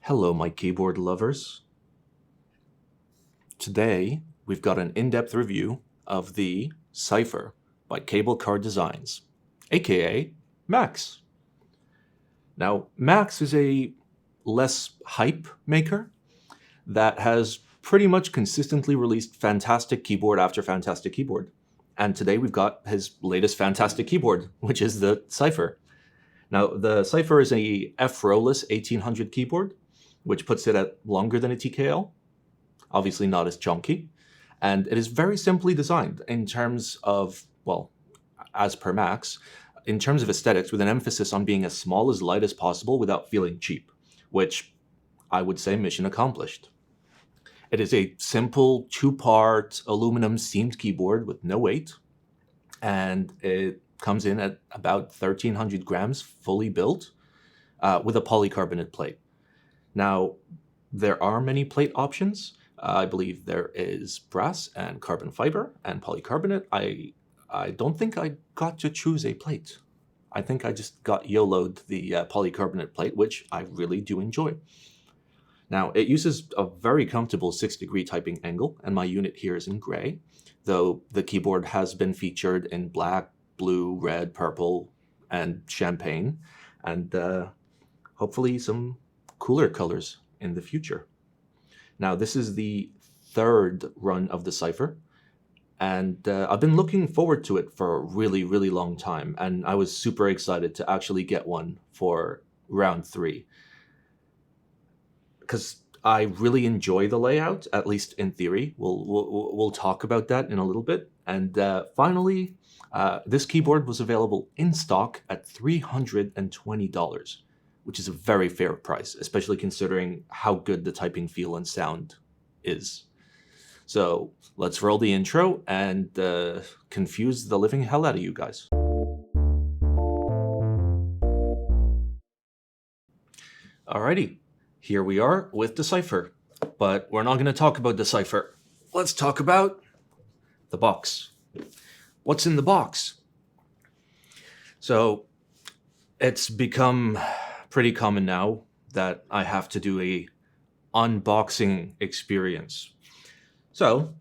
Hello, my keyboard lovers. Today, we've got an in-depth review of the Cypher by Cable Car Designs, aka Max. Now, Max is a less hype maker that has pretty much consistently released fantastic keyboard after fantastic keyboard. And today we've got his latest fantastic keyboard, which is the Cypher. Now, the Cypher is a F-rowless 1800 keyboard, which puts it at longer than a TKL, obviously not as chunky, and it is very simply designed in terms of, well, as per Max, in terms of aesthetics, with an emphasis on being as small as light as possible without feeling cheap, which I would say mission accomplished. It is a simple two-part aluminum seamed keyboard with no weight, and it comes in at about 1,300 grams fully built with a polycarbonate plate. Now, there are many plate options. I believe there is brass and carbon fiber and polycarbonate. I don't think I got to choose a plate. I think I just got YOLO'd the polycarbonate plate, which I really do enjoy. Now, it uses a very comfortable 6-degree typing angle, and my unit here is in gray, though the keyboard has been featured in black, blue, red, purple, and champagne, and hopefully some cooler colors in the future. Now, this is the third run of the Cypher, and I've been looking forward to it for a really, really long time, and I was super excited to actually get one for round 3. Because I really enjoy the layout, at least in theory. We'll talk about that in a little bit. And finally, this keyboard was available in stock at $320, which is a very fair price, especially considering how good the typing feel and sound is. So let's roll the intro and confuse the living hell out of you guys. Alrighty. Here we are with the Cypher, but we're not going to talk about the Cypher. Let's talk about the box. What's in the box? So it's become pretty common now that I have to do a unboxing experience. So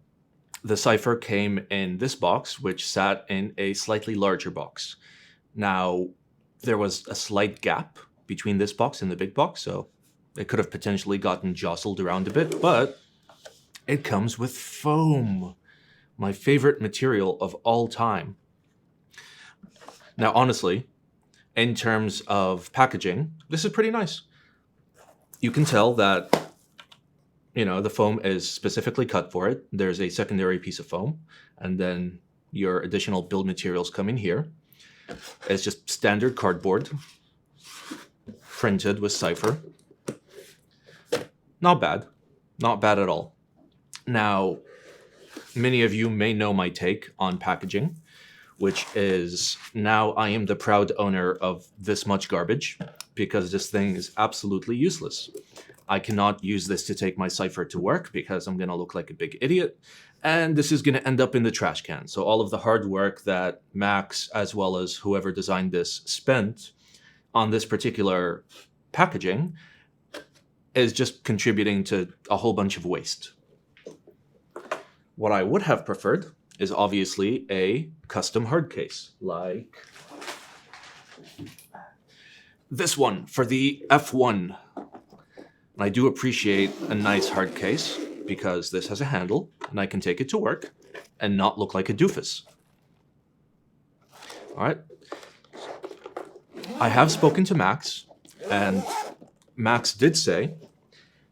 the Cypher came in this box, which sat in a slightly larger box. Now, there was a slight gap between this box and the big box, so it could have potentially gotten jostled around a bit, but it comes with foam, my favorite material of all time. Now, honestly, in terms of packaging, this is pretty nice. You can tell that, the foam is specifically cut for it. There's a secondary piece of foam, and then your additional build materials come in here. It's just standard cardboard, printed with Cypher. Not bad. Not bad at all. Now, many of you may know my take on packaging, which is now I am the proud owner of this much garbage because this thing is absolutely useless. I cannot use this to take my Cypher to work because I'm going to look like a big idiot, and this is going to end up in the trash can. So all of the hard work that Max, as well as whoever designed this, spent on this particular packaging is just contributing to a whole bunch of waste. What I would have preferred is obviously a custom hard case, like this one for the F1. And I do appreciate a nice hard case because this has a handle and I can take it to work and not look like a doofus. All right. I have spoken to Max, and Max did say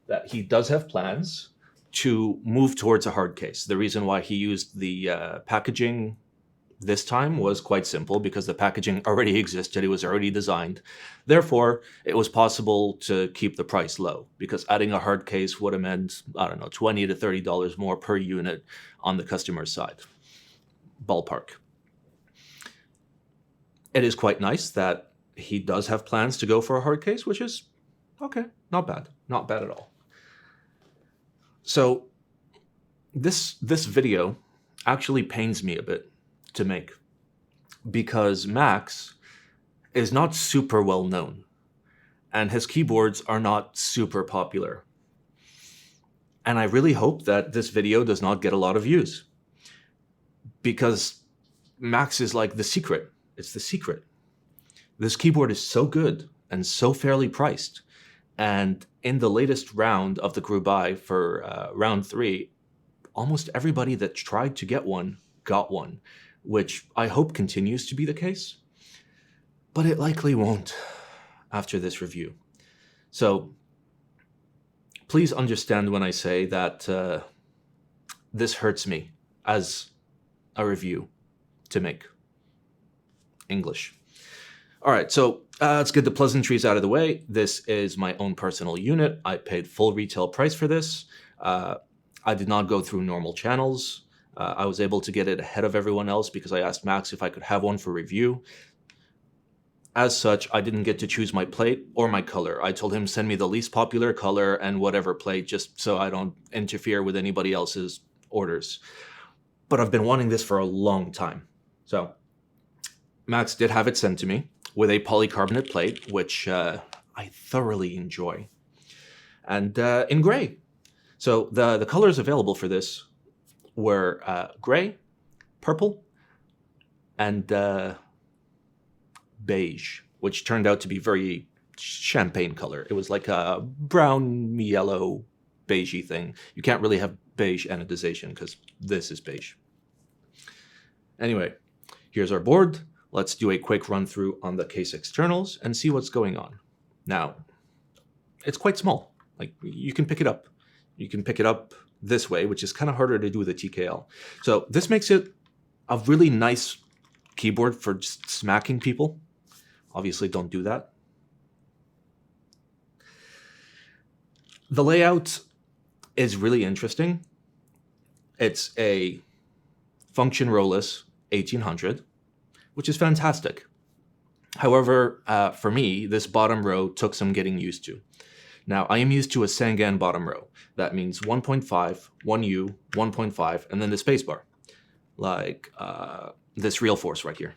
that he does have plans to move towards a hard case. The reason why he used the packaging this time was quite simple, because the packaging already existed, it was already designed. Therefore, it was possible to keep the price low, because adding a hard case would have meant, I don't know, $20 to $30 more per unit on the customer's side. Ballpark. It is quite nice that he does have plans to go for a hard case, which is okay, not bad. Not bad at all. So this video actually pains me a bit to make, because Max is not super well known. and his keyboards are not super popular. And I really hope that this video does not get a lot of views, because Max is like the secret. It's the secret. This keyboard is so good and so fairly priced. And in the latest round of the group buy for round 3, almost everybody that tried to get one got one, which I hope continues to be the case. But it likely won't after this review. So please understand when I say that this hurts me as a review to make. English. All right, so let's get the pleasantries out of the way. This is my own personal unit. I paid full retail price for this. I did not go through normal channels. I was able to get it ahead of everyone else because I asked Max if I could have one for review. As such, I didn't get to choose my plate or my color. I told him send me the least popular color and whatever plate, just so I don't interfere with anybody else's orders. But I've been wanting this for a long time. So Max did have it sent to me with a polycarbonate plate, which I thoroughly enjoy, and in gray. So the colors available for this were gray, purple, and beige, which turned out to be very champagne color. It was like a brown, yellow, beigey thing. You can't really have beige anodization because this is beige. Anyway, here's our board. Let's do a quick run through on the case externals and see what's going on. Now, it's quite small. Like, you can pick it up. You can pick it up this way, which is kind of harder to do with a TKL. So this makes it a really nice keyboard for just smacking people. Obviously, don't do that. The layout is really interesting. It's a function rowless 1800, which is fantastic. However, for me, this bottom row took some getting used to. Now, I am used to a Sangan bottom row. That means 1.5, 1U, 1.5, and then the spacebar, like this real force right here.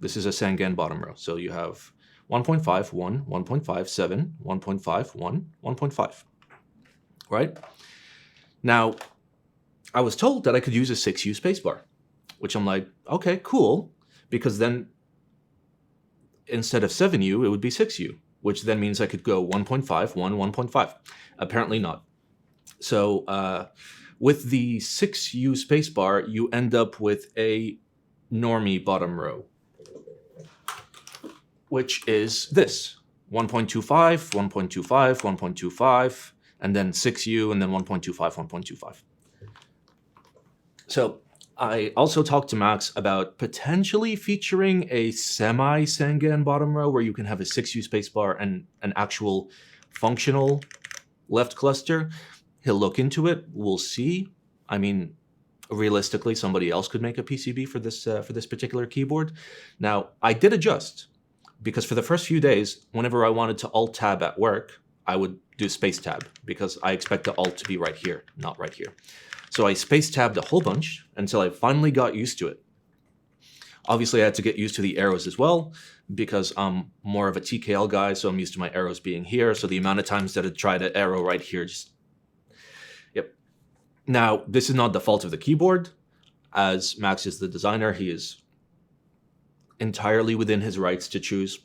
This is a Sangan bottom row. So you have 1.5, 1, 1.5, 7, 1.5, 1, 1.5, right? Now, I was told that I could use a 6U spacebar, which I'm like, okay, cool, because then instead of 7U, it would be 6U, which then means I could go 1.5, 1, 1.5. Apparently not. So with the 6U spacebar, you end up with a normie bottom row, which is this, 1.25, 1.25, 1.25, and then 6U, and then 1.25, 1.25. So I also talked to Max about potentially featuring a semi-Sangan bottom row where you can have a 6U spacebar and an actual functional left cluster. He'll look into it. We'll see. I mean, realistically, somebody else could make a PCB for this particular keyboard. Now, I did adjust, because for the first few days, whenever I wanted to Alt-Tab at work, I would do Space-Tab, because I expect the Alt to be right here, not right here. So I Space-Tabbed a whole bunch until I finally got used to it. Obviously, I had to get used to the arrows as well, because I'm more of a TKL guy, so I'm used to my arrows being here. So the amount of times that I try to arrow right here, just... Yep. Now, this is not the fault of the keyboard. As Max is the designer, he is entirely within his rights to choose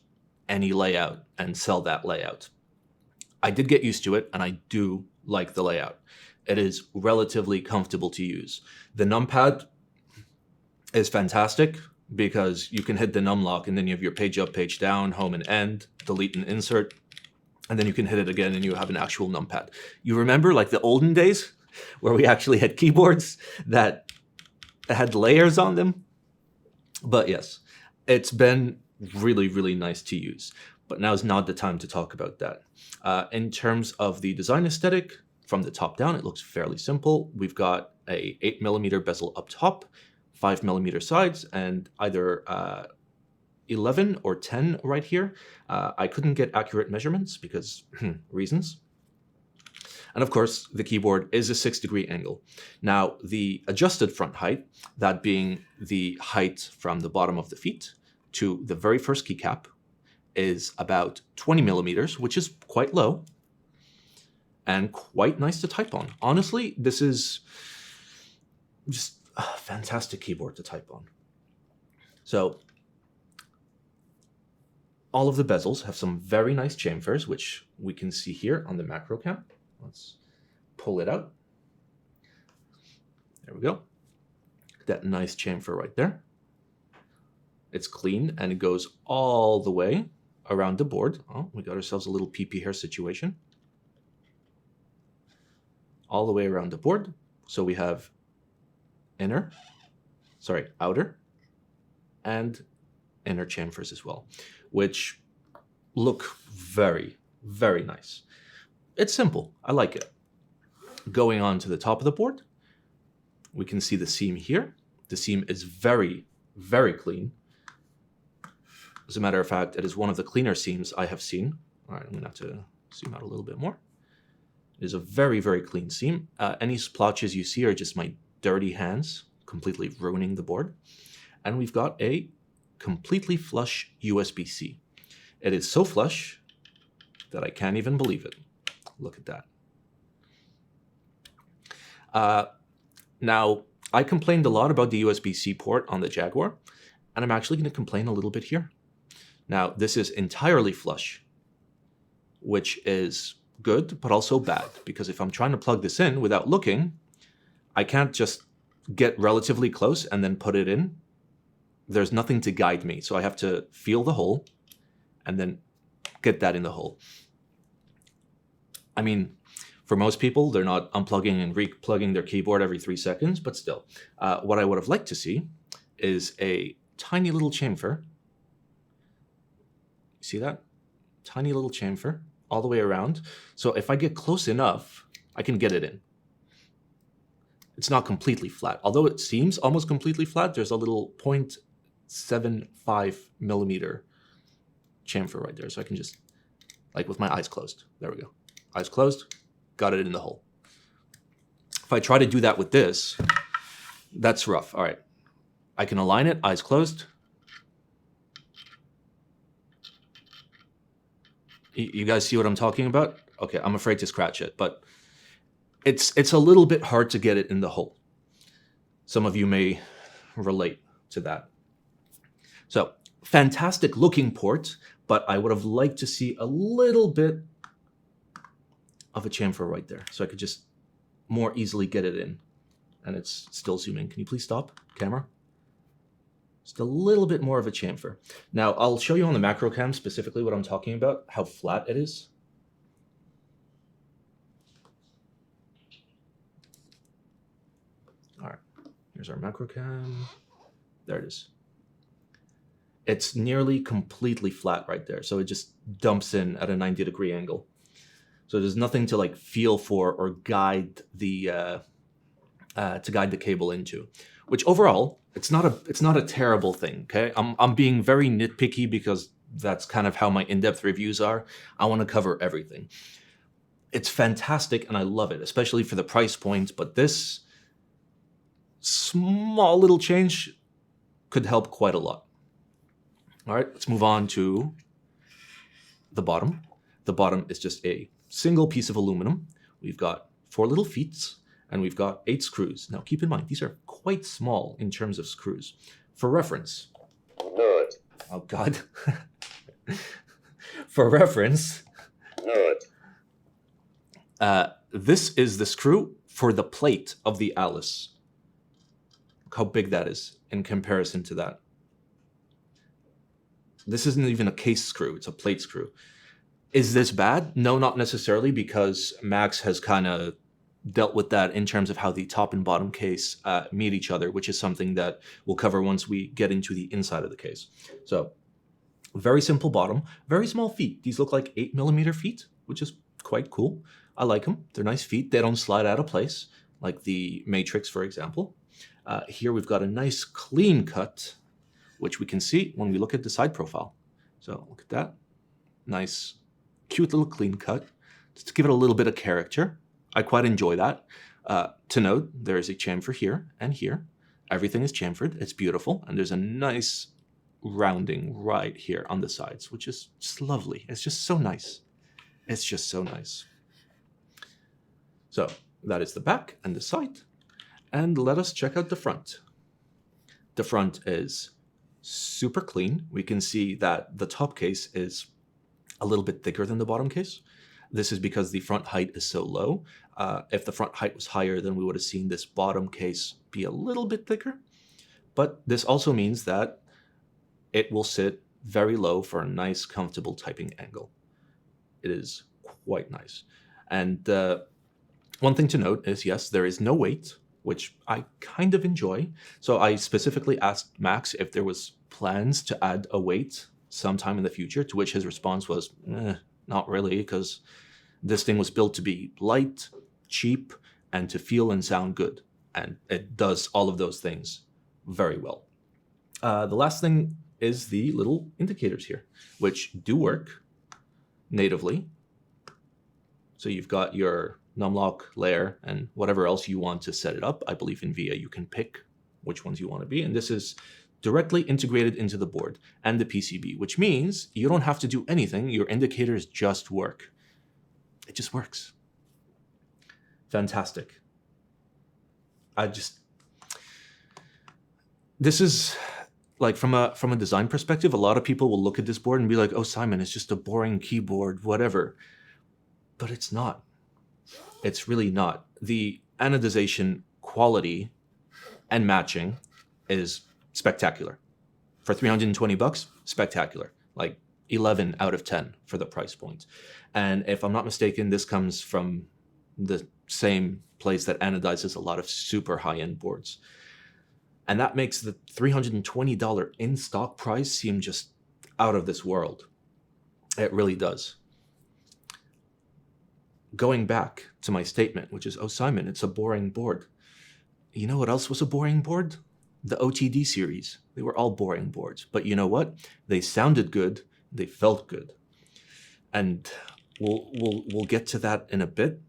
any layout and sell that layout. I did get used to it, and I do like the layout. It is relatively comfortable to use. The numpad is fantastic because you can hit the num lock and then you have your page up, page down, home and end, delete and insert, and then you can hit it again and you have an actual numpad. You remember like the olden days where we actually had keyboards that had layers on them? But yes, it's been really, really nice to use. But now is not the time to talk about that. In terms of the design aesthetic, from the top down, it looks fairly simple. We've got a 8mm bezel up top, 5mm sides, and either 11 or 10 right here. I couldn't get accurate measurements because reasons. And of course, the keyboard is a 6-degree angle. Now, the adjusted front height, that being the height from the bottom of the feet to the very first keycap, is about 20 millimeters, which is quite low and quite nice to type on. Honestly, this is just a fantastic keyboard to type on. So all of the bezels have some very nice chamfers, which we can see here on the macro cam. Let's pull it out. There we go. That nice chamfer right there. It's clean and it goes all the way around the board. Oh, we got ourselves a little PP hair situation. All the way around the board. So we have outer and inner chamfers as well, which look very, very nice. It's simple. I like it. Going on to the top of the board, we can see the seam here. The seam is very, very clean. As a matter of fact, it is one of the cleaner seams I have seen. All right, I'm gonna have to zoom out a little bit more. It is a very, very clean seam. Any splotches you see are just my dirty hands completely ruining the board. And we've got a completely flush USB-C. It is so flush that I can't even believe it. Look at that. Now, I complained a lot about the USB-C port on the Jaguar, and I'm actually going to complain a little bit here. Now, this is entirely flush, which is good, but also bad, because if I'm trying to plug this in without looking, I can't just get relatively close and then put it in. There's nothing to guide me, so I have to feel the hole and then get that in the hole. I mean, for most people, they're not unplugging and replugging their keyboard every 3 seconds, but still. What I would have liked to see is a tiny little chamfer. See that? Tiny little chamfer all the way around. So if I get close enough, I can get it in. It's not completely flat. Although it seems almost completely flat, there's a little 0.75 millimeter chamfer right there. So I can just, like with my eyes closed. There we go. Eyes closed, got it in the hole. If I try to do that with this, that's rough. All right. I can align it, eyes closed. You guys see what I'm talking about? Okay, I'm afraid to scratch it, but it's a little bit hard to get it in the hole. Some of you may relate to that. So, fantastic looking port, but I would have liked to see a little bit of a chamfer right there, so I could just more easily get it in. And it's still zooming. Can you please stop, camera? Just a little bit more of a chamfer. Now, I'll show you on the macro cam specifically what I'm talking about, how flat it is. All right, here's our macro cam. There it is. It's nearly completely flat right there. So it just dumps in at a 90-degree angle. So there's nothing to like feel for or guide the cable into, which overall, it's not a terrible thing. Okay, I'm being very nitpicky because that's kind of how my in-depth reviews are. I want to cover everything. It's fantastic and I love it, especially for the price point. But this small little change could help quite a lot. All right, let's move on to the bottom. The bottom is just a single piece of aluminum. We've got 4 little feet and we've got 8 screws. Now keep in mind, these are quite small in terms of screws. For reference, oh God. For reference, this is the screw for the plate of the Alice. Look how big that is in comparison to that. This isn't even a case screw, it's a plate screw. Is this bad? No, not necessarily, because Max has kind of dealt with that in terms of how the top and bottom case meet each other, which is something that we'll cover once we get into the inside of the case. So, very simple bottom, very small feet. These look like 8mm feet, which is quite cool. I like them. They're nice feet. They don't slide out of place, like the Matrix, for example. Here we've got a nice clean cut, which we can see when we look at the side profile. So look at that. Nice, cute little clean cut. Just to give it a little bit of character. I quite enjoy that. To note, there is a chamfer here and here. Everything is chamfered. It's beautiful. And there's a nice rounding right here on the sides, which is just lovely. It's just so nice. It's just so nice. So that is the back and the side. And let us check out the front. The front is super clean. We can see that the top case is a little bit thicker than the bottom case. This is because the front height is so low. If the front height was higher, then we would have seen this bottom case be a little bit thicker. But this also means that it will sit very low for a nice, comfortable typing angle. It is quite nice. And one thing to note is, yes, there is no weight, which I kind of enjoy. So I specifically asked Max if there was plans to add a weight sometime in the future, to which his response was, not really, because this thing was built to be light, cheap, and to feel and sound good. And it does all of those things very well. The last thing is the little indicators here, which do work natively. So you've got your numlock layer and whatever else you want to set it up. I believe in VIA you can pick which ones you want to be, and this is directly integrated into the board and the PCB, which means you don't have to do anything. Your indicators just work. It just works. Fantastic. This is like from a design perspective, a lot of people will look at this board and be like, oh, Simon, it's just a boring keyboard, whatever. But it's not. It's really not. The anodization quality and matching is spectacular. For $320, spectacular. Like 11 out of 10 for the price point. And if I'm not mistaken, this comes from the same place that anodizes a lot of super high-end boards. And that makes the $320 in-stock price seem just out of this world. It really does. Going back to my statement, which is, oh, Simon, it's a boring board. You know what else was a boring board? The OTD series. They were all boring boards. But you know what? They sounded good. They felt good. And we'll get to that in a bit.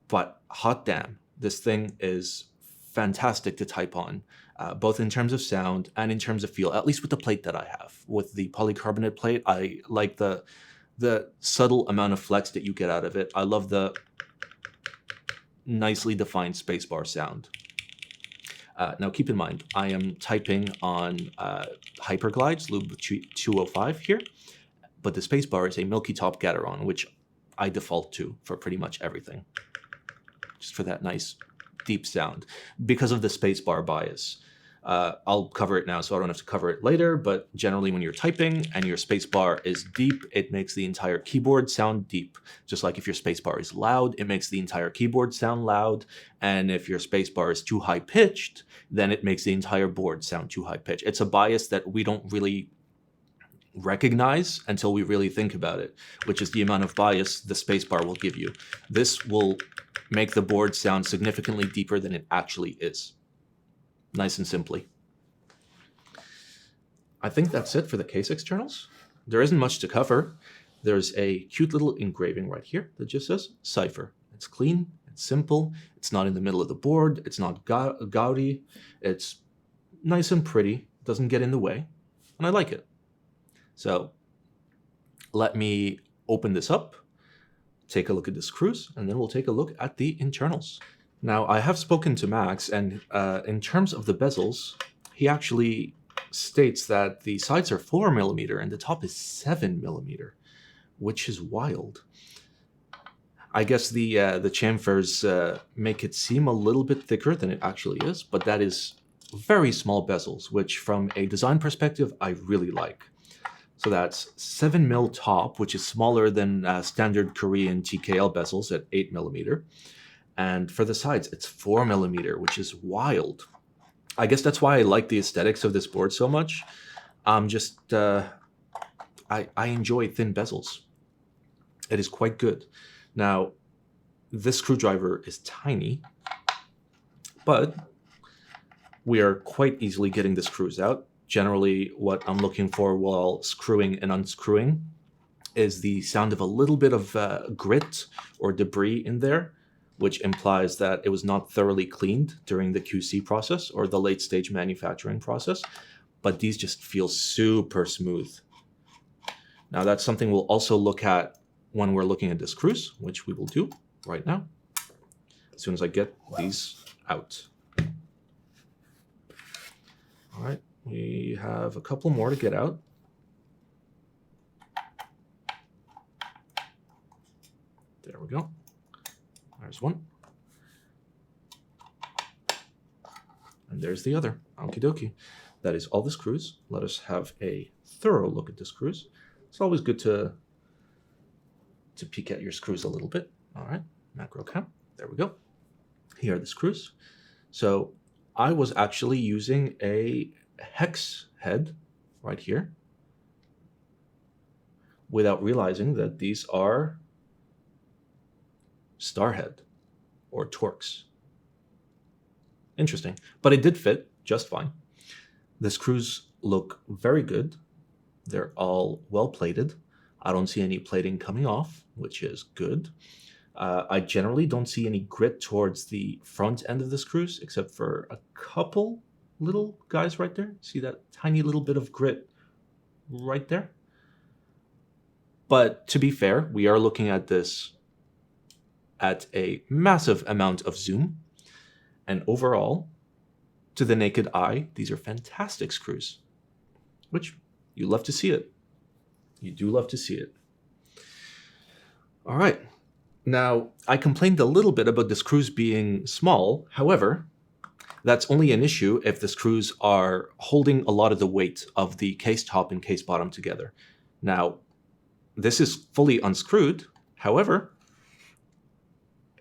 But hot damn, this thing is fantastic to type on, both in terms of sound and in terms of feel, at least with the plate that I have. With the polycarbonate plate, I like the subtle amount of flex that you get out of it. I love the nicely defined spacebar sound. Now keep in mind, I am typing on Hyperglides Lube 205 here, but the spacebar is a Milky Top Gateron, which I default to for pretty much everything. Just for that nice deep sound, because of the spacebar bias. I'll cover it now so I don't have to cover it later, but generally when you're typing and your spacebar is deep, it makes the entire keyboard sound deep. Just like if your spacebar is loud, it makes the entire keyboard sound loud. And if your spacebar is too high-pitched, then it makes the entire board sound too high-pitched. It's a bias that we don't really recognize until we really think about it, which is the amount of bias the spacebar will give you. This will make the board sound significantly deeper than it actually is. Nice and simply. I think that's it for the case externals. There isn't much to cover. There's a cute little engraving right here that just says Cypher. It's clean, it's simple, it's not in the middle of the board, it's not gaudy, it's nice and pretty, doesn't get in the way, and I like it. So let me open this up, take a look at the screws, and then we'll take a look at the internals. Now, I have spoken to Max, and in terms of the bezels, he actually states that the sides are 4mm and the top is 7mm, which is wild. I guess the chamfers make it seem a little bit thicker than it actually is, but that is very small bezels, which from a design perspective, I really like. So that's 7mm top, which is smaller than standard Korean TKL bezels at 8mm. And for the sides, it's 4mm, which is wild. I guess that's why I like the aesthetics of this board so much. I enjoy thin bezels. It is quite good. Now, this screwdriver is tiny, but we are quite easily getting the screws out. Generally, what I'm looking for while screwing and unscrewing is the sound of a little bit of grit or debris in there, which implies that it was not thoroughly cleaned during the QC process or the late stage manufacturing process. but these just feel super smooth. Now that's something we'll also look at when we're looking at the screws, which we will do right now, as soon as I get these out. All right, we have a couple more to get out. There we go. There's one. And there's the other. Okie dokie. That is all the screws. Let us have a thorough look at the screws. It's always good to peek at your screws a little bit. All right, macro cam. There we go. Here are the screws. So I was actually using a hex head right here without realizing that these are star head or Torx. Interesting, but it did fit just fine. The screws look very good. They're all well plated. I don't see any plating coming off, which is good. I generally don't see any grit towards the front end of the screws, except for a couple little guys right there. See that tiny little bit of grit right there? But to be fair, we are looking at this at a massive amount of zoom. And overall, to the naked eye, these are fantastic screws, which you love to see it. You do love to see it. All right. Now, I complained a little bit about the screws being small. However, that's only an issue if the screws are holding a lot of the weight of the case top and case bottom together. Now, this is fully unscrewed. However,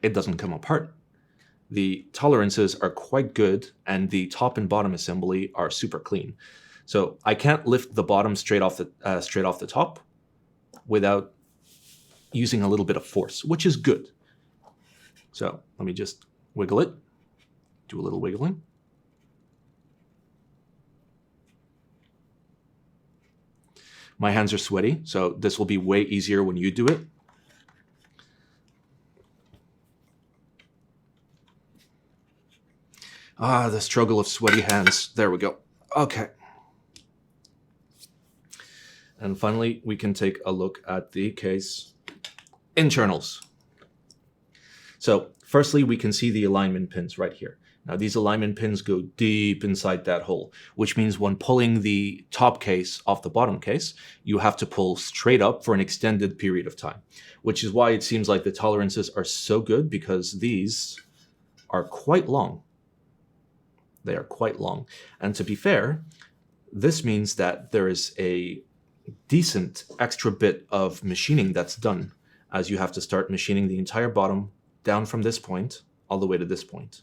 it doesn't come apart. The tolerances are quite good, and the top and bottom assembly are super clean. So I can't lift the bottom straight off the top without using a little bit of force, which is good. So let me just wiggle it, do a little wiggling. My hands are sweaty, so this will be way easier when you do it. Ah, the struggle of sweaty hands. There we go. Okay. And finally, we can take a look at the case internals. So firstly, we can see the alignment pins right here. Now these alignment pins go deep inside that hole, which means when pulling the top case off the bottom case, you have to pull straight up for an extended period of time, which is why it seems like the tolerances are so good, because these are quite long. They are quite long. And to be fair, this means that there is a decent extra bit of machining that's done, as you have to start machining the entire bottom down from this point all the way to this point,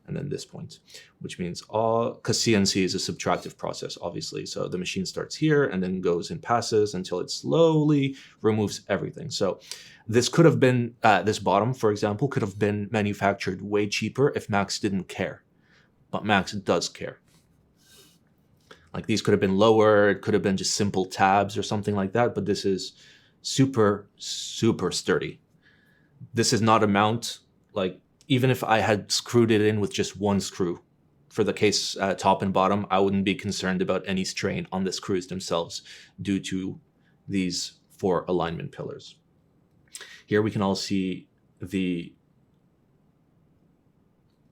and then this point, which means because CNC is a subtractive process, obviously. So the machine starts here and then goes and passes until it slowly removes everything. So this could have been, this bottom, for example, could have been manufactured way cheaper if Max didn't care. But Max does care. Like these could have been lower, it could have been just simple tabs or something like that, but this is super, super sturdy. This is not a mount, like even if I had screwed it in with just one screw for the case top and bottom, I wouldn't be concerned about any strain on the screws themselves due to these 4 alignment pillars. Here we can all see the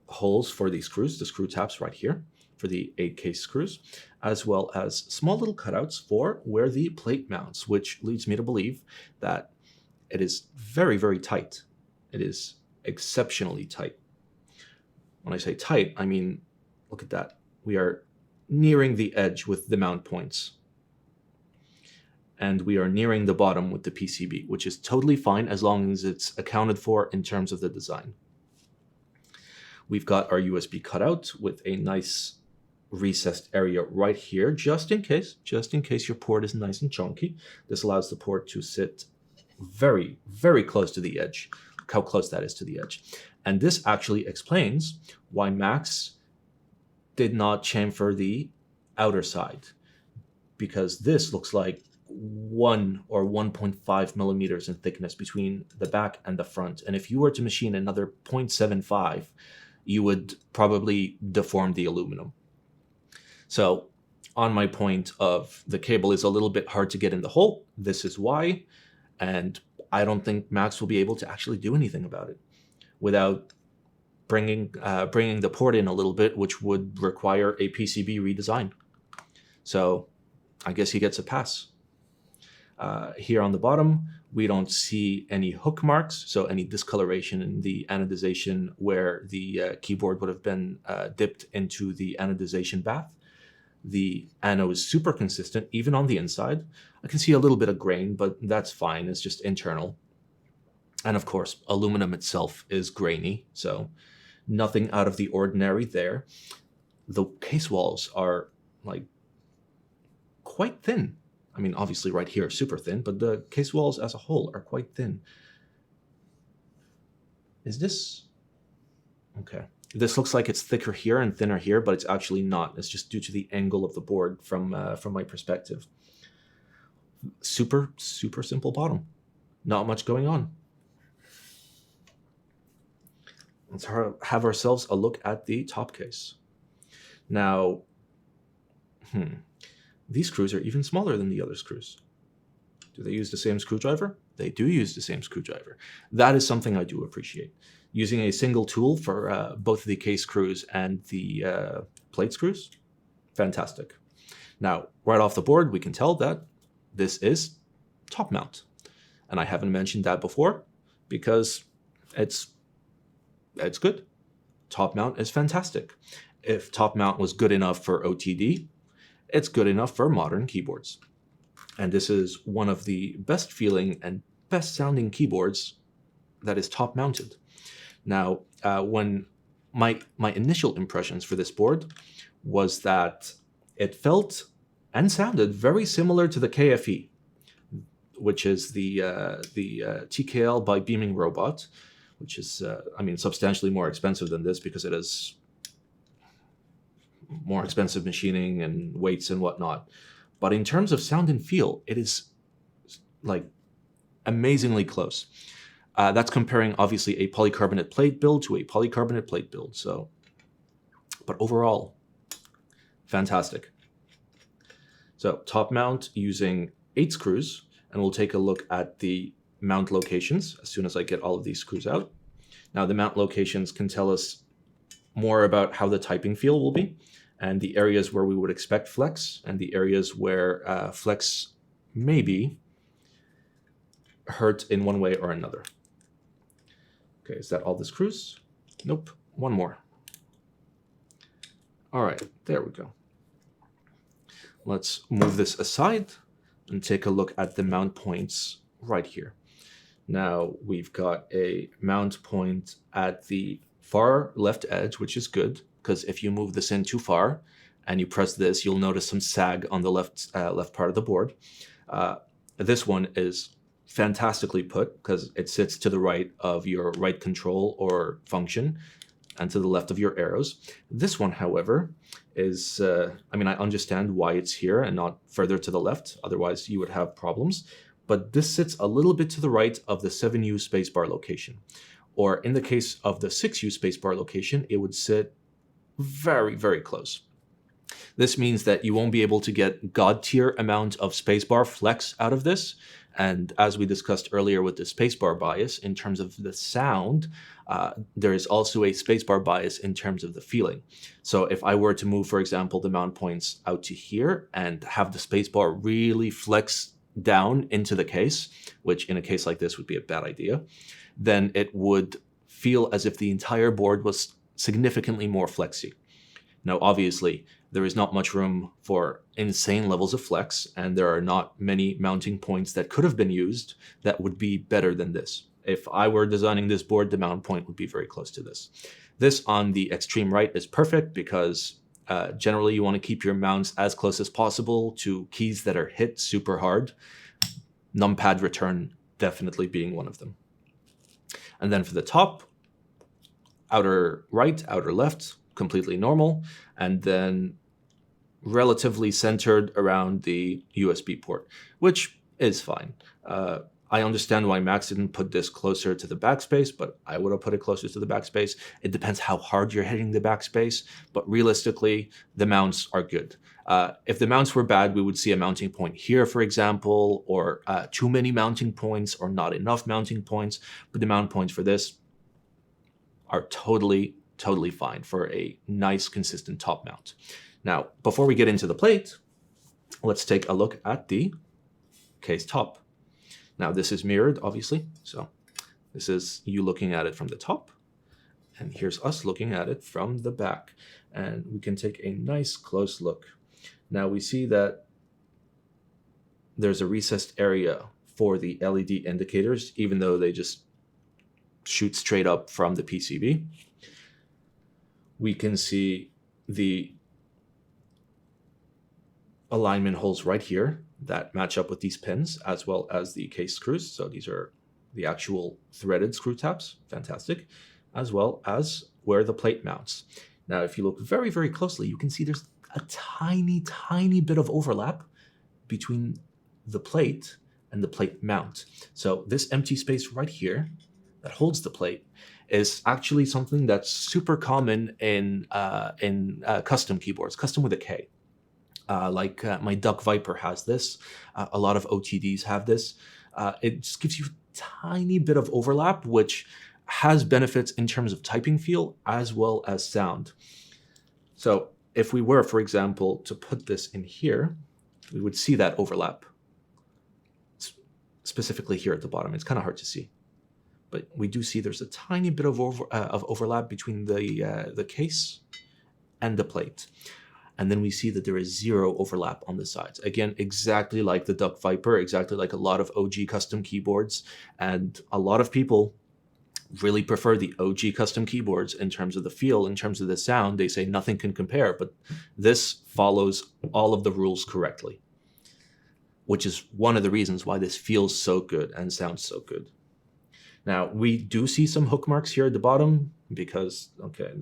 holes for the screws, the screw taps right here for the 8 case screws, as well as small little cutouts for where the plate mounts, which leads me to believe that it is very, very tight. It is exceptionally tight. When I say tight, I mean, look at that. We are nearing the edge with the mount points. And we are nearing the bottom with the PCB, which is totally fine as long as it's accounted for in terms of the design. We've got our USB cutout with a nice recessed area right here, just in case your port is nice and chunky. This allows the port to sit very, very close to the edge. Look how close that is to the edge. And this actually explains why Max did not chamfer the outer side, because this looks like 1 or 1.5 millimeters in thickness between the back and the front. And if you were to machine another 0.75, you would probably deform the aluminum. So on my point of the cable is a little bit hard to get in the hole. This is why, and I don't think Max will be able to actually do anything about it without bringing the port in a little bit, which would require a PCB redesign. So I guess he gets a pass. Here on the bottom, we don't see any hook marks, so any discoloration in the anodization where the keyboard would have been dipped into the anodization bath. The anode is super consistent, even on the inside. I can see a little bit of grain, but that's fine. It's just internal. And of course, aluminum itself is grainy, so nothing out of the ordinary there. The case walls are like quite thin. I mean, obviously right here, super thin, but the case walls as a whole are quite thin. Is this... Okay. This looks like it's thicker here and thinner here, but it's actually not. It's just due to the angle of the board from my perspective. Super, super simple bottom. Not much going on. Let's have ourselves a look at the top case. Now, these screws are even smaller than the other screws. Do they use the same screwdriver? They do use the same screwdriver. That is something I do appreciate. Using a single tool for both the case screws and the plate screws, fantastic. Now, right off the board, we can tell that this is top mount. And I haven't mentioned that before because it's good. Top mount is fantastic. If top mount was good enough for OTD, it's good enough for modern keyboards. And this is one of the best feeling and best sounding keyboards that is top mounted. Now, when my initial impressions for this board was that it felt and sounded very similar to the KFE, which is the TKL by Beaming Robot, which is, I mean, substantially more expensive than this because it is more expensive machining and weights and whatnot. But in terms of sound and feel, it is like amazingly close. That's comparing obviously a polycarbonate plate build to a polycarbonate plate build. So, but overall, fantastic. So top mount using 8 screws, and we'll take a look at the mount locations as soon as I get all of these screws out. Now the mount locations can tell us more about how the typing feel will be, and the areas where we would expect flex, and the areas where flex maybe hurt in one way or another. Okay, is that all the screws? Nope, one more. All right, there we go. Let's move this aside and take a look at the mount points right here. Now we've got a mount point at the far left edge, which is good, because if you move this in too far and you press this, you'll notice some sag on the left part of the board. This one is fantastically put because it sits to the right of your right control or function and to the left of your arrows. This one, however, is, I mean, I understand why it's here and not further to the left, otherwise you would have problems, but this sits a little bit to the right of the 7U spacebar location. Or in the case of the 6U spacebar location, it would sit very, very close. This means that you won't be able to get god tier amount of spacebar flex out of this. And as we discussed earlier with the spacebar bias, in terms of the sound, there is also a spacebar bias in terms of the feeling. So if I were to move, for example, the mount points out to here and have the spacebar really flex down into the case, which in a case like this would be a bad idea, then it would feel as if the entire board was significantly more flexy. Now, obviously, there is not much room for insane levels of flex, and there are not many mounting points that could have been used that would be better than this. If I were designing this board, the mount point would be very close to this. This on the extreme right is perfect because generally you want to keep your mounts as close as possible to keys that are hit super hard. Numpad return definitely being one of them. And then for the top, outer right, outer left, completely normal, and then relatively centered around the USB port, which is fine. I understand why Max didn't put this closer to the backspace, but I would have put it closer to the backspace. It depends how hard you're hitting the backspace, but realistically, the mounts are good. If the mounts were bad, we would see a mounting point here, for example, or too many mounting points or not enough mounting points. But the mount points for this are totally fine for a nice, consistent top mount. Now, before we get into the plate, let's take a look at the case top. Now, this is mirrored, obviously. So this is you looking at it from the top. And here's us looking at it from the back. And we can take a nice close look. Now, we see that there's a recessed area for the LED indicators, even though they just shoot straight up from the PCB. We can see the alignment holes right here that match up with these pins, as well as the case screws. So these are the actual threaded screw tabs, fantastic, as well as where the plate mounts. Now, if you look very, very closely, you can see there's a tiny bit of overlap between the plate and the plate mount. So this empty space right here that holds the plate is actually something that's super common in custom keyboards, custom with a K. Like my Duck Viper has this. A lot of OTDs have this. It just gives you a tiny bit of overlap, which has benefits in terms of typing feel as well as sound. So if we were, for example, to put this in here, we would see that overlap. Specifically here at the bottom. It's kind of hard to see. But we do see there's a tiny bit of overlap between the case and the plate. And then we see that there is zero overlap on the sides. Again, exactly like the Duck Viper, exactly like a lot of OG custom keyboards. And a lot of people really prefer the OG custom keyboards in terms of the feel, in terms of the sound. They say nothing can compare, but this follows all of the rules correctly, which is one of the reasons why this feels so good and sounds so good. Now, we do see some hook marks here at the bottom because, okay,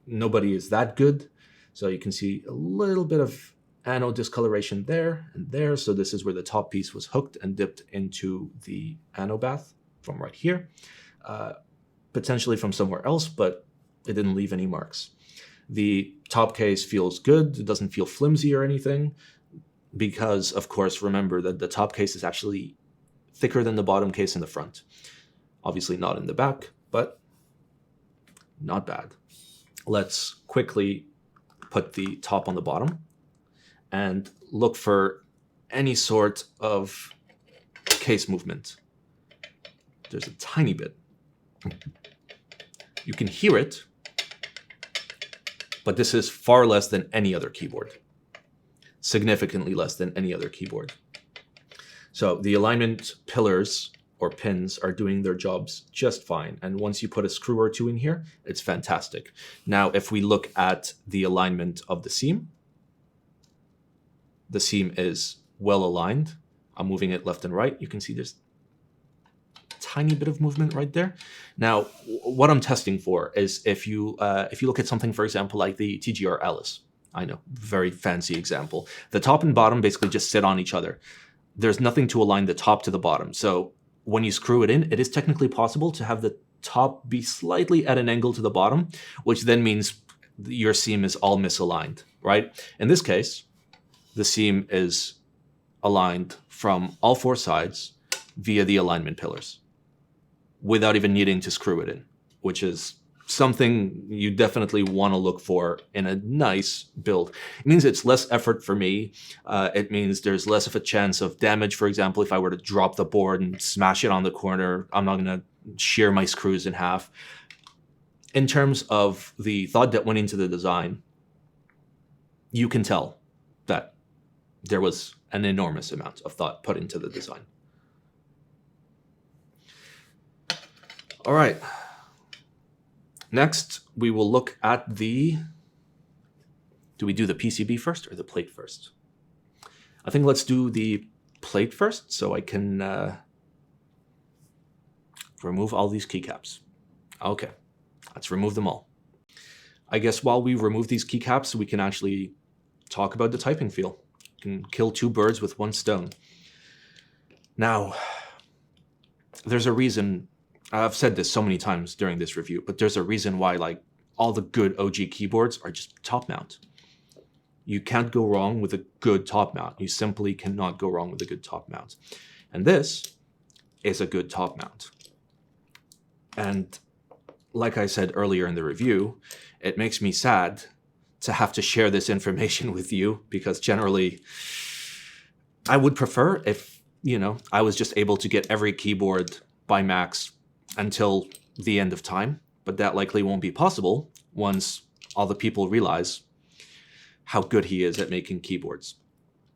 nobody is that good. So you can see a little bit of anode discoloration there and there. So this is where the top piece was hooked and dipped into the anode bath from right here, potentially from somewhere else, but it didn't leave any marks. The top case feels good. It doesn't feel flimsy or anything because, of course, remember that the top case is actually thicker than the bottom case in the front. Obviously not in the back, but not bad. Let's quickly put the top on the bottom and look for any sort of case movement. There's a tiny bit. You can hear it, but this is far less than any other keyboard. Significantly less than any other keyboard. So the alignment pillars or pins are doing their jobs just fine. And once you put a screw or two in here, it's fantastic. Now, if we look at the alignment of the seam is well aligned. I'm moving it left and right. You can see there's a tiny bit of movement right there. Now, what I'm testing for is if you look at something, for example, like the TGR Alice. I know, very fancy example. The top and bottom basically just sit on each other. There's nothing to align the top to the bottom. So when you screw it in, it is technically possible to have the top be slightly at an angle to the bottom, which then means your seam is all misaligned, right? In this case, the seam is aligned from all four sides via the alignment pillars without even needing to screw it in, which is something you definitely want to look for in a nice build. It means it's less effort for me. It means there's less of a chance of damage. For example, if I were to drop the board and smash it on the corner, I'm not going to shear my screws in half. In terms of the thought that went into the design, you can tell that there was an enormous amount of thought put into the design. All right. Next, we will look at do we do the PCB first or the plate first? I think let's do the plate first so I can remove all these keycaps. Okay, let's remove them all. I guess while we remove these keycaps, we can actually talk about the typing feel. You can kill two birds with one stone. Now, there's a reason, I've said this so many times during this review, but there's a reason why like all the good OG keyboards are just top mount. You can't go wrong with a good top mount. You simply cannot go wrong with a good top mount. And this is a good top mount. And like I said earlier in the review, it makes me sad to have to share this information with you, because generally I would prefer if, I was just able to get every keyboard by Max until the end of time, but that likely won't be possible once all the people realize how good he is at making keyboards.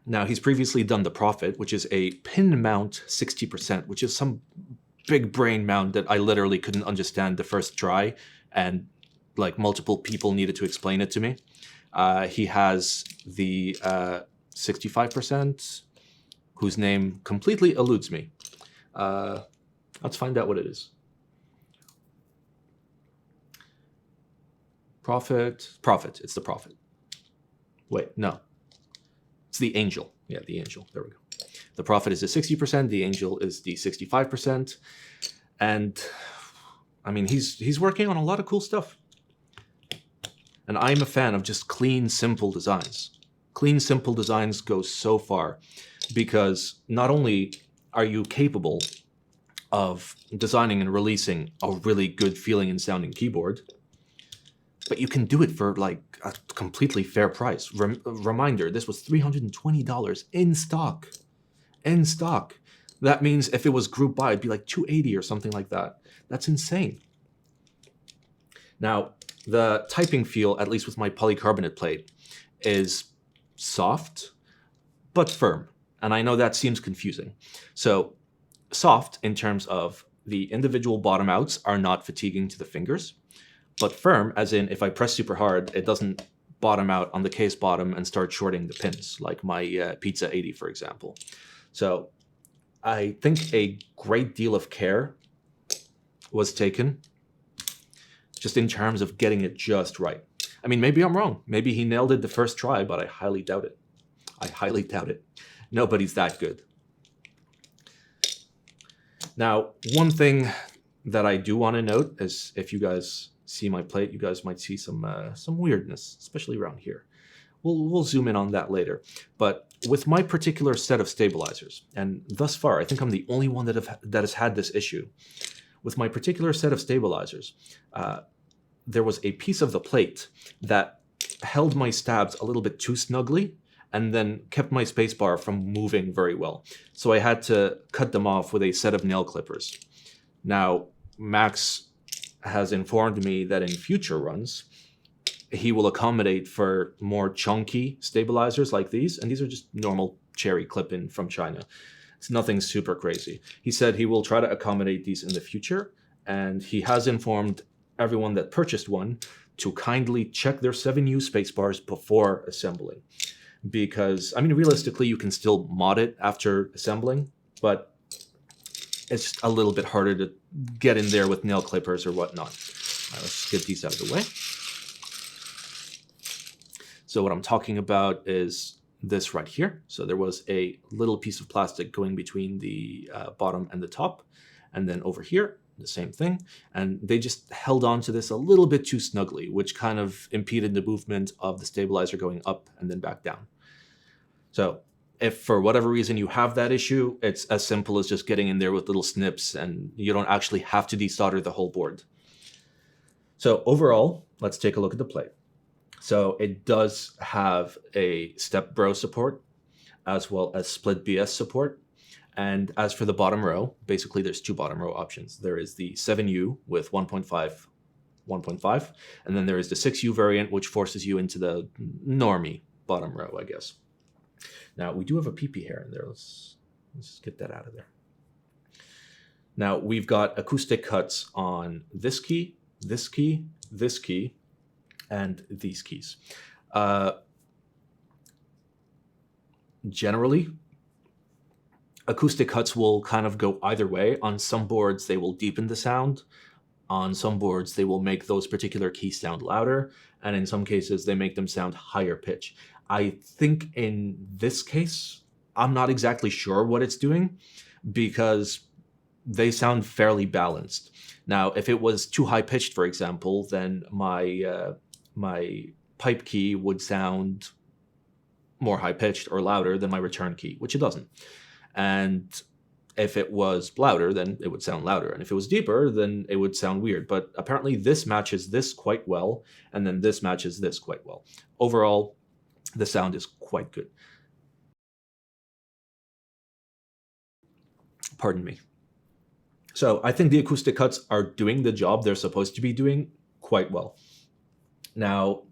Now, he's previously done the Prophet, which is a pin mount 60%, which is some big brain mount that I literally couldn't understand the first try, and like multiple people needed to explain it to me. He has the 65%, whose name completely eludes me. Let's find out what it is. Prophet, it's the Prophet. Wait, no. It's the Angel. Yeah, the Angel. There we go. The Prophet is the 60%. The Angel is the 65%. And I mean, he's working on a lot of cool stuff. And I'm a fan of just clean, simple designs. Clean, simple designs go so far, because not only are you capable of designing and releasing a really good feeling and sounding keyboard, but you can do it for like a completely fair price. Reminder, this was $320 in stock. In stock. That means if it was group buy, it'd be like $280 or something like that. That's insane. Now, the typing feel, at least with my polycarbonate plate, is soft, but firm. And I know that seems confusing. So soft in terms of the individual bottom outs are not fatiguing to the fingers, but firm as in if I press super hard, it doesn't bottom out on the case bottom and start shorting the pins, like my Pizza 80, for example. So I think a great deal of care was taken just in terms of getting it just right. I mean, maybe I'm wrong. Maybe he nailed it the first try, but I highly doubt it. I highly doubt it. Nobody's that good. Now, one thing that I do want to note is, if you guys see my plate, you guys might see some weirdness, especially around here. We'll zoom in on that later. But with my particular set of stabilizers, and thus far, I think I'm the only one that has had this issue. With my particular set of stabilizers, there was a piece of the plate that held my stabs a little bit too snugly, and then kept my spacebar from moving very well. So I had to cut them off with a set of nail clippers. Now, Max has informed me that in future runs, he will accommodate for more chunky stabilizers like these, and these are just normal cherry clip-in from China. It's nothing super crazy. He said he will try to accommodate these in the future, and he has informed everyone that purchased one to kindly check their 7U spacebars before assembling. Because, I mean, realistically, you can still mod it after assembling, but it's just a little bit harder to get in there with nail clippers or whatnot. All right, let's just get these out of the way. So what I'm talking about is this right here. So there was a little piece of plastic going between the bottom and the top, and then over here, the same thing. And they just held on to this a little bit too snugly, which kind of impeded the movement of the stabilizer going up and then back down. So if for whatever reason you have that issue, it's as simple as just getting in there with little snips, and you don't actually have to desolder the whole board. So overall, let's take a look at the plate. So it does have a step bro support as well as split BS support. And as for the bottom row, basically there's two bottom row options. There is the 7U with 1.5, and then there is the 6U variant, which forces you into the normie bottom row, I guess. Now, we do have a PP hair in there. Let's just get that out of there. Now, we've got acoustic cuts on this key, this key, this key, and these keys. Generally, acoustic cuts will kind of go either way. On some boards, they will deepen the sound. On some boards, they will make those particular keys sound louder. And in some cases, they make them sound higher pitch. I think in this case, I'm not exactly sure what it's doing, because they sound fairly balanced. Now, if it was too high pitched, for example, then my pipe key would sound more high pitched or louder than my return key, which it doesn't. And if it was louder, then it would sound louder. And if it was deeper, then it would sound weird. But apparently this matches this quite well, and then this matches this quite well. Overall, the sound is quite good. Pardon me. So I think the acoustic cuts are doing the job they're supposed to be doing quite well. Now,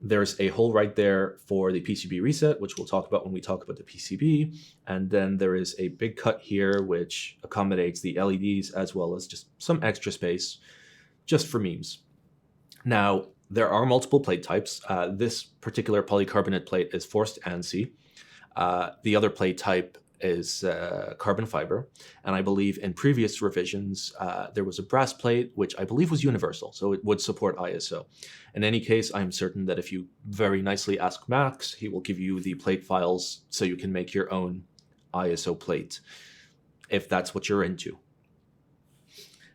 there's a hole right there for the PCB reset, which we'll talk about when we talk about the PCB. And then there is a big cut here, which accommodates the LEDs as well as just some extra space just for memes. Now, there are multiple plate types. This particular polycarbonate plate is forced ANSI. The other plate type is carbon fiber. And I believe in previous revisions, there was a brass plate, which I believe was universal, so it would support ISO. In any case, I'm certain that if you very nicely ask Max, he will give you the plate files so you can make your own ISO plate, if that's what you're into.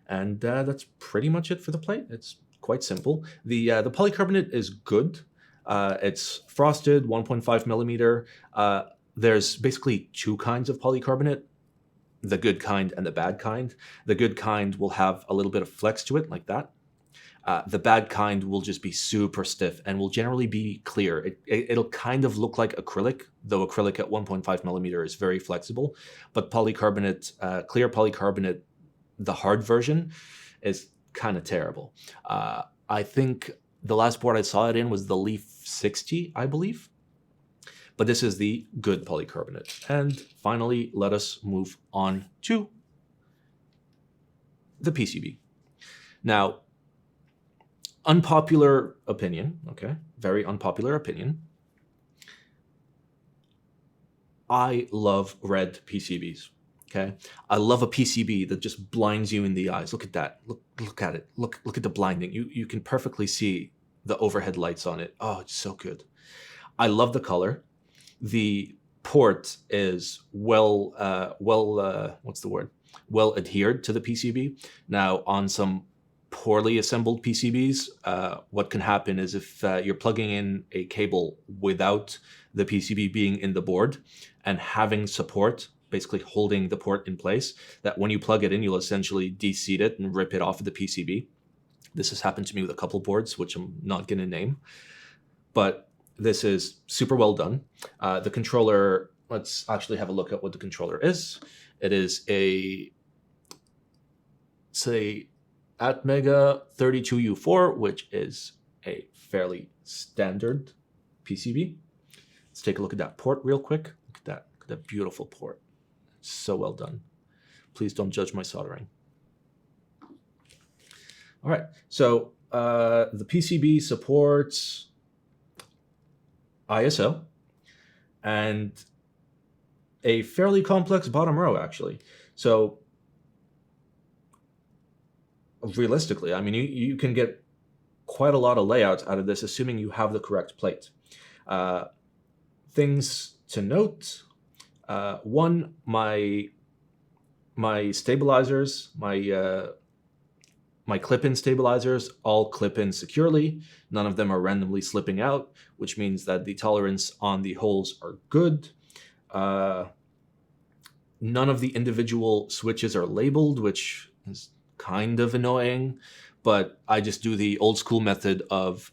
And that's pretty much it for the plate. It's quite simple. The polycarbonate is good. It's frosted, 1.5 millimeter. There's basically two kinds of polycarbonate, the good kind and the bad kind. The good kind will have a little bit of flex to it, like that. The bad kind will just be super stiff and will generally be clear. It'll kind of look like acrylic, though acrylic at 1.5 millimeter is very flexible. But polycarbonate, clear polycarbonate, the hard version, is kind of terrible. I think the last board I saw it in was the Leaf 60, I believe. But this is the good polycarbonate. And finally, let us move on to the PCB. Now, unpopular opinion, okay, very unpopular opinion. I love red PCBs, okay? I love a PCB that just blinds you in the eyes. Look at that, look at it, look at the blinding. You can perfectly see the overhead lights on it. Oh, it's so good. I love the color. The port is well adhered to the PCB. Now, on some poorly assembled PCBs, what can happen is if you're plugging in a cable without the PCB being in the board and having support, basically holding the port in place, that when you plug it in, you'll essentially de-seat it and rip it off of the PCB. This has happened to me with a couple boards, which I'm not going to name. But this is super well done. The controller, let's actually have a look at what the controller is. It is a Atmega 32U4, which is a fairly standard PCB. Let's take a look at that port real quick. Look at that beautiful port. It's so well done. Please don't judge my soldering. All right, so the PCB supports ISO and a fairly complex bottom row, actually. So realistically, I mean, you can get quite a lot of layouts out of this, assuming you have the correct plate. Things to note: one, my stabilizers, my clip-in stabilizers all clip in securely. None of them are randomly slipping out, which means that the tolerance on the holes are good. None of the individual switches are labeled, which is kind of annoying, but I just do the old school method of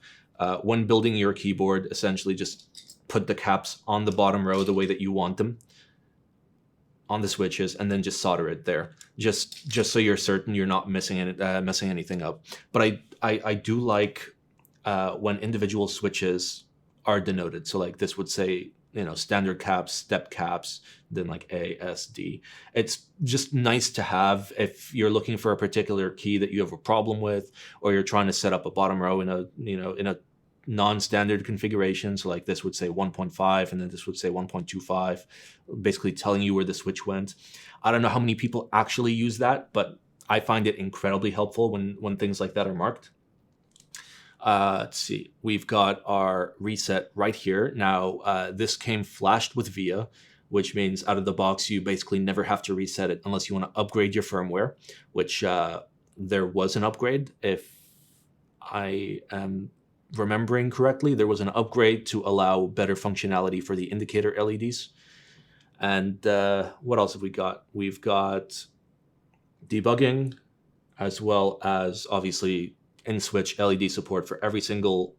when building your keyboard, essentially just put the caps on the bottom row the way that you want them on the switches, and then just solder it there, just so you're certain you're not messing anything up. But I do like when individual switches are denoted. So like this would say, you know, standard caps, step caps, then like A, S, D. It's just nice to have if you're looking for a particular key that you have a problem with, or you're trying to set up a bottom row in a non-standard configuration. So like this would say 1.5 and then this would say 1.25, basically telling you where the switch went. I don't know how many people actually use that, but I find it incredibly helpful when things like that are marked. Let's see, we've got our reset right here. Now, this came flashed with VIA. which means out of the box, you basically never have to reset it unless you want to upgrade your firmware, which there was an upgrade. If I am remembering correctly, there was an upgrade to allow better functionality for the indicator LEDs. And what else have we got? We've got debugging, as well as obviously in-switch LED support for every single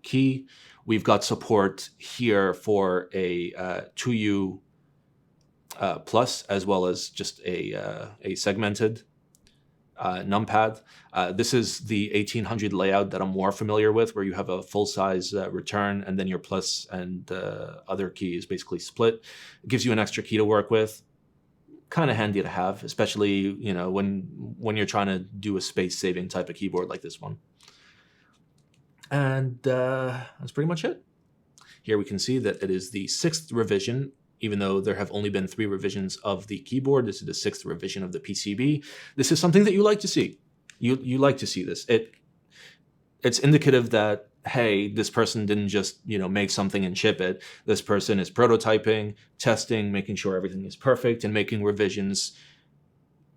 key. We've got support here for a 2U plus, as well as just a segmented numpad. This is the 1800 layout that I'm more familiar with, where you have a full-size return, and then your plus and other key is basically split. It gives you an extra key to work with. Kind of handy to have, especially when you're trying to do a space-saving type of keyboard like this one. And that's pretty much it. Here we can see that it is the 6th revision. Even though there have only been 3 revisions of the keyboard, this is the 6th revision of the PCB. This is something that you like to see. You like to see this. It's indicative that, hey, this person didn't just make something and ship it. This person is prototyping, testing, making sure everything is perfect, and making revisions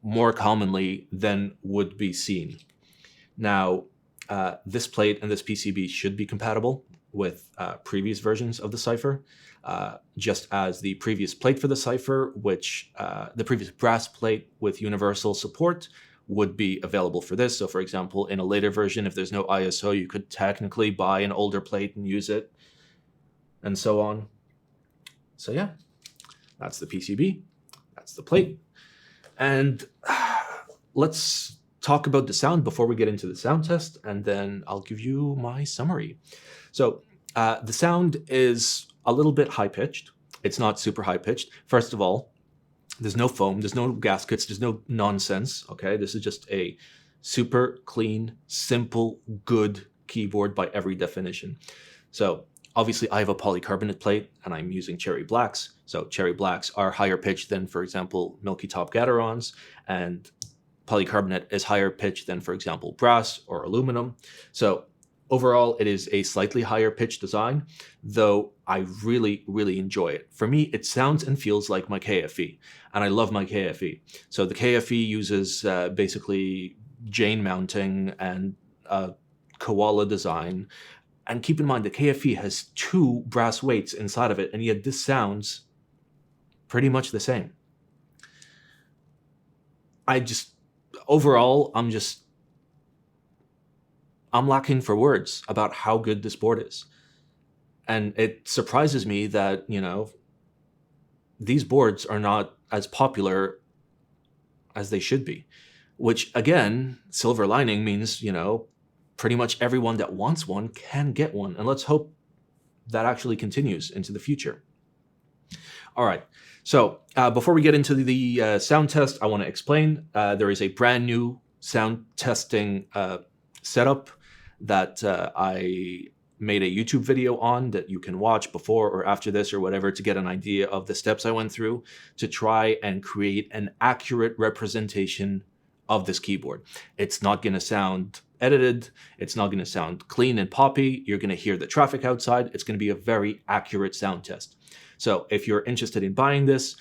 more commonly than would be seen. Now, this plate and this PCB should be compatible with previous versions of the Cypher, just as the previous plate for the Cypher, which the previous brass plate with universal support, would be available for this. So for example, in a later version, if there's no ISO, you could technically buy an older plate and use it, and so on. So yeah, that's the PCB, that's the plate. And let's talk about the sound before we get into the sound test, and then I'll give you my summary. So the sound is a little bit high-pitched. It's not super high-pitched. First of all, there's no foam, there's no gaskets, there's no nonsense, okay? This is just a super clean, simple, good keyboard by every definition. So obviously I have a polycarbonate plate and I'm using cherry blacks. So cherry blacks are higher pitched than, for example, Milky Top Gaterons, and polycarbonate is higher pitched than, for example, brass or aluminum. So overall, it is a slightly higher pitch design, though I really, really enjoy it. For me, it sounds and feels like my KFE, and I love my KFE. So the KFE uses basically Jane mounting and koala design. And keep in mind, the KFE has 2 brass weights inside of it, and yet this sounds pretty much the same. Overall, I'm lacking for words about how good this board is. And it surprises me that, these boards are not as popular as they should be, which again, silver lining means, pretty much everyone that wants one can get one. And let's hope that actually continues into the future. All right. So before we get into the sound test, I want to explain there is a brand new sound testing setup that I made a YouTube video on that you can watch before or after this or whatever to get an idea of the steps I went through to try and create an accurate representation of this keyboard. It's not going to sound edited. It's not going to sound clean and poppy. You're going to hear the traffic outside. It's going to be a very accurate sound test. So if you're interested in buying this,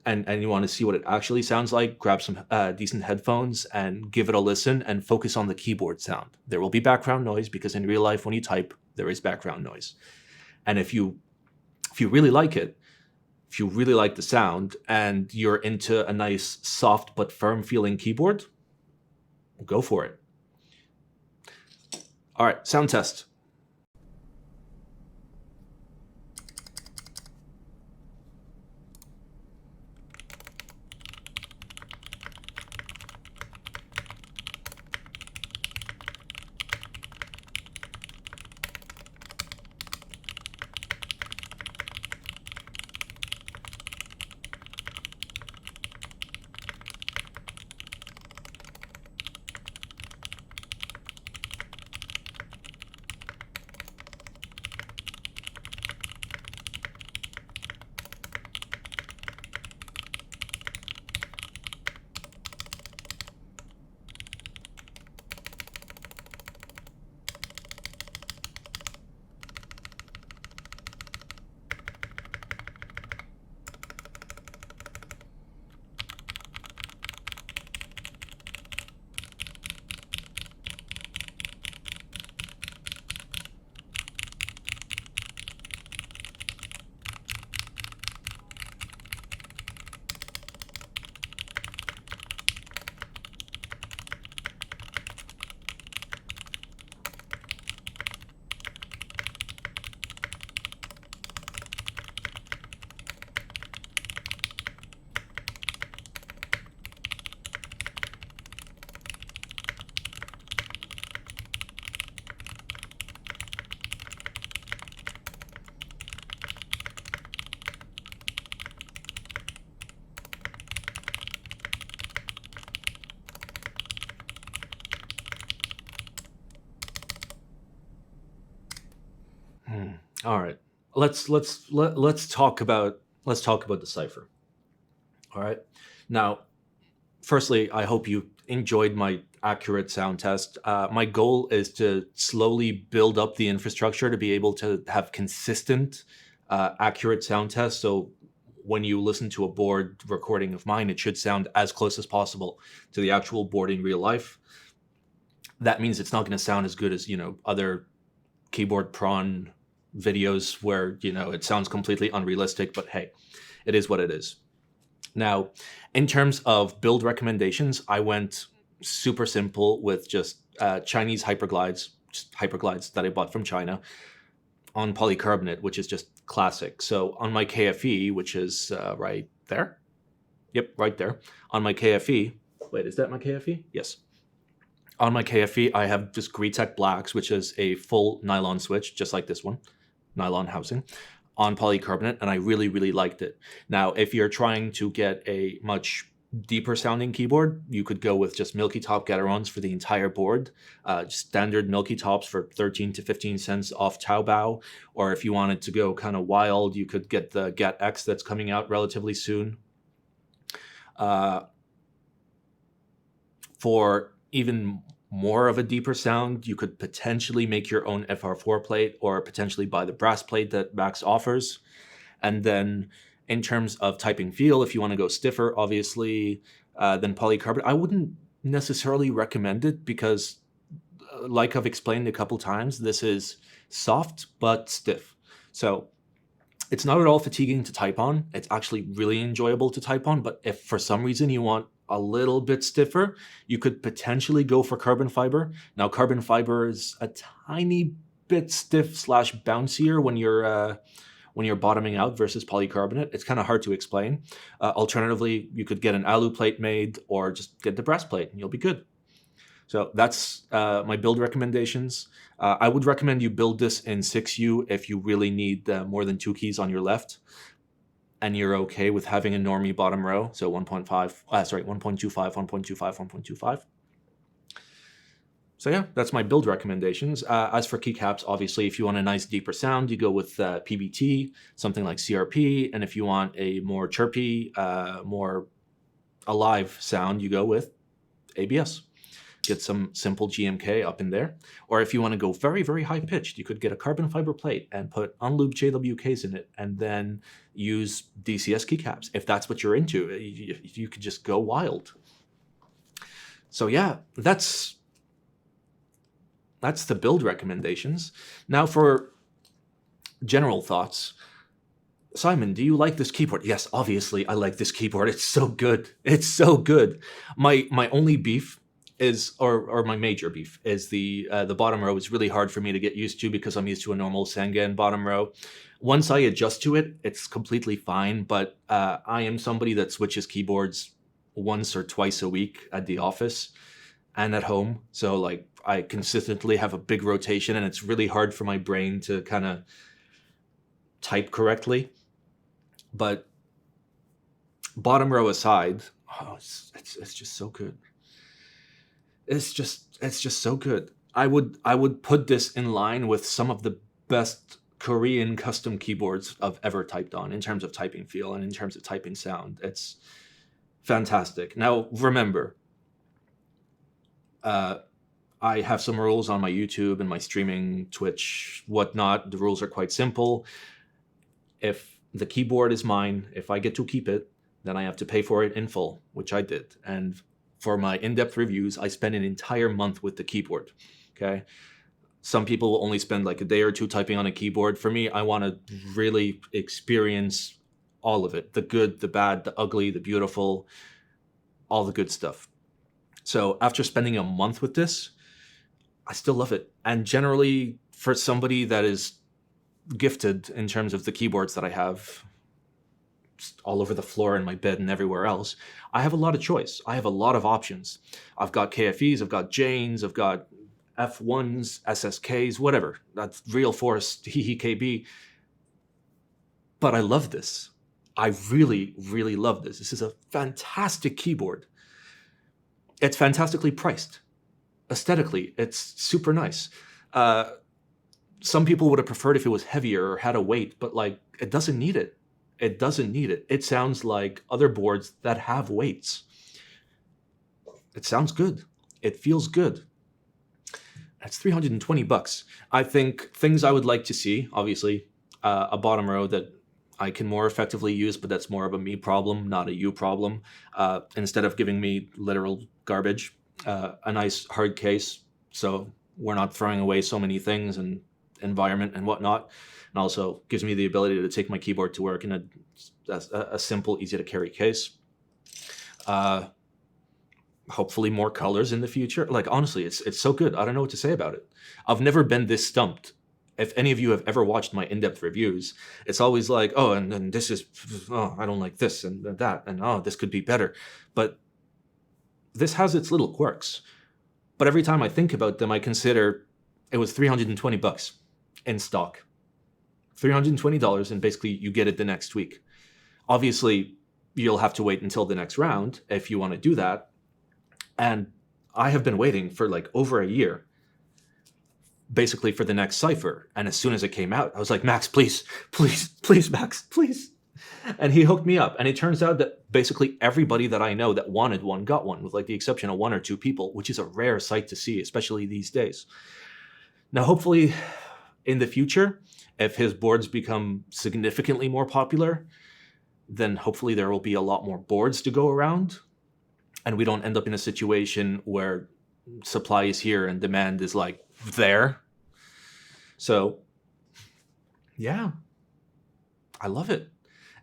and you want to see what it actually sounds like, grab some decent headphones and give it a listen and focus on the keyboard sound. There will be background noise because in real life when you type, there is background noise. And if you really like it, if you really like the sound and you're into a nice soft but firm feeling keyboard, go for it. All right, sound test. All right. Let's talk about the Cypher. All right. Now, firstly, I hope you enjoyed my accurate sound test. My goal is to slowly build up the infrastructure to be able to have consistent, accurate sound tests. So when you listen to a board recording of mine, it should sound as close as possible to the actual board in real life. That means it's not going to sound as good as, other keyboard prawn videos where, it sounds completely unrealistic, but hey, it is what it is. Now, in terms of build recommendations, I went super simple with just Chinese hyperglides that I bought from China on polycarbonate, which is just classic. So on my KFE, which is right there. Yep, right there. On my KFE. Wait, is that my KFE? Yes. On my KFE, I have just Greetech Blacks, which is a full nylon switch, just like this one, nylon housing, on polycarbonate, and I really, really liked it. Now, if you're trying to get a much deeper sounding keyboard, you could go with just Milky Top Gaterons for the entire board, standard Milky Tops for 13 to 15 cents off Taobao, or if you wanted to go kind of wild, you could get the Get X that's coming out relatively soon. For even more of a deeper sound, you could potentially make your own FR4 plate or potentially buy the brass plate that Max offers. And then in terms of typing feel, if you want to go stiffer, obviously, than polycarbonate, I wouldn't necessarily recommend it because, like I've explained a couple times, this is soft but stiff. So it's not at all fatiguing to type on. It's actually really enjoyable to type on. But if for some reason you want a little bit stiffer, you could potentially go for carbon fiber. Now, carbon fiber is a tiny bit stiff / bouncier when you're bottoming out versus polycarbonate. It's kind of hard to explain. Alternatively, you could get an alu plate made or just get the brass plate and you'll be good. So that's my build recommendations. I would recommend you build this in 6U if you really need more than 2 keys on your left and you're okay with having a normie bottom row. So 1.25, 1.25. So yeah, that's my build recommendations. As for keycaps, obviously, if you want a nice deeper sound, you go with PBT, something like CRP. And if you want a more chirpy, more alive sound, you go with ABS. Get some simple GMK up in there. Or if you want to go very, very high pitched, you could get a carbon fiber plate and put unlubed JWKs in it and then use DCS keycaps. If that's what you're into, you could just go wild. So yeah, that's the build recommendations. Now for general thoughts. Simon, do you like this keyboard? Yes, obviously I like this keyboard. It's so good. It's so good. My only beef is, or my major beef is the bottom row is really hard for me to get used to because I'm used to a normal Sangan bottom row. Once I adjust to it, it's completely fine, but I am somebody that switches keyboards once or twice a week at the office and at home. So like I consistently have a big rotation and it's really hard for my brain to kind of type correctly. But bottom row aside, it's just so good. It's just so good. I would put this in line with some of the best Korean custom keyboards I've ever typed on in terms of typing feel and in terms of typing sound. It's fantastic. Now remember, I have some rules on my YouTube and my streaming, Twitch, whatnot. The rules are quite simple. If the keyboard is mine, if I get to keep it, then I have to pay for it in full, which I did. And for my in-depth reviews, I spend an entire month with the keyboard, okay? Some people will only spend like a day or two typing on a keyboard. For me, I want to really experience all of it, the good, the bad, the ugly, the beautiful, all the good stuff. So after spending a month with this, I still love it. And generally, for somebody that is gifted in terms of the keyboards that I have all over the floor in my bed and everywhere else, I have a lot of choice. I have a lot of options. I've got KFEs, I've got Janes, I've got F1s, SSKs, whatever. That's Real Force, KB. But I love this. I really, really love this. This is a fantastic keyboard. It's fantastically priced. Aesthetically, it's super nice. Some people would have preferred if it was heavier or had a weight, but like it doesn't need it. It doesn't need it. It sounds like other boards that have weights. It sounds good. It feels good. That's $320. I think things I would like to see, obviously, a bottom row that I can more effectively use, but that's more of a me problem, not a you problem. Instead of giving me literal garbage, a nice hard case, so we're not throwing away so many things and environment and whatnot. And also gives me the ability to take my keyboard to work in a simple, easy to carry case. Hopefully more colors in the future. Like, honestly, it's so good. I don't know what to say about it. I've never been this stumped. If any of you have ever watched my in-depth reviews, it's always like, oh, and this is, oh, I don't like this and that, and oh, this could be better. But this has its little quirks. But every time I think about them, I consider it was $320 in stock. $320, and basically you get it the next week. Obviously, you'll have to wait until the next round if you want to do that. And I have been waiting for like over a year, basically for the next Cypher. And as soon as it came out, I was like, Max, please, please, please, Max, please. And he hooked me up. And it turns out that basically everybody that I know that wanted one got one, with like the exception of one or two people, which is a rare sight to see, especially these days. Now, hopefully in the future, if his boards become significantly more popular, then hopefully there will be a lot more boards to go around. And we don't end up in a situation where supply is here and demand is like there. So, yeah, I love it.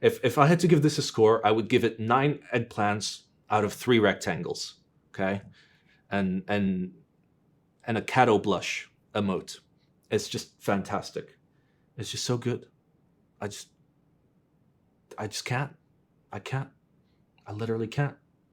If I had to give this a score, I would give it 9 eggplants out of 3 rectangles. Okay, and a Cato blush emote. It's just fantastic. It's just so good. I just can't. I can't. I literally can't.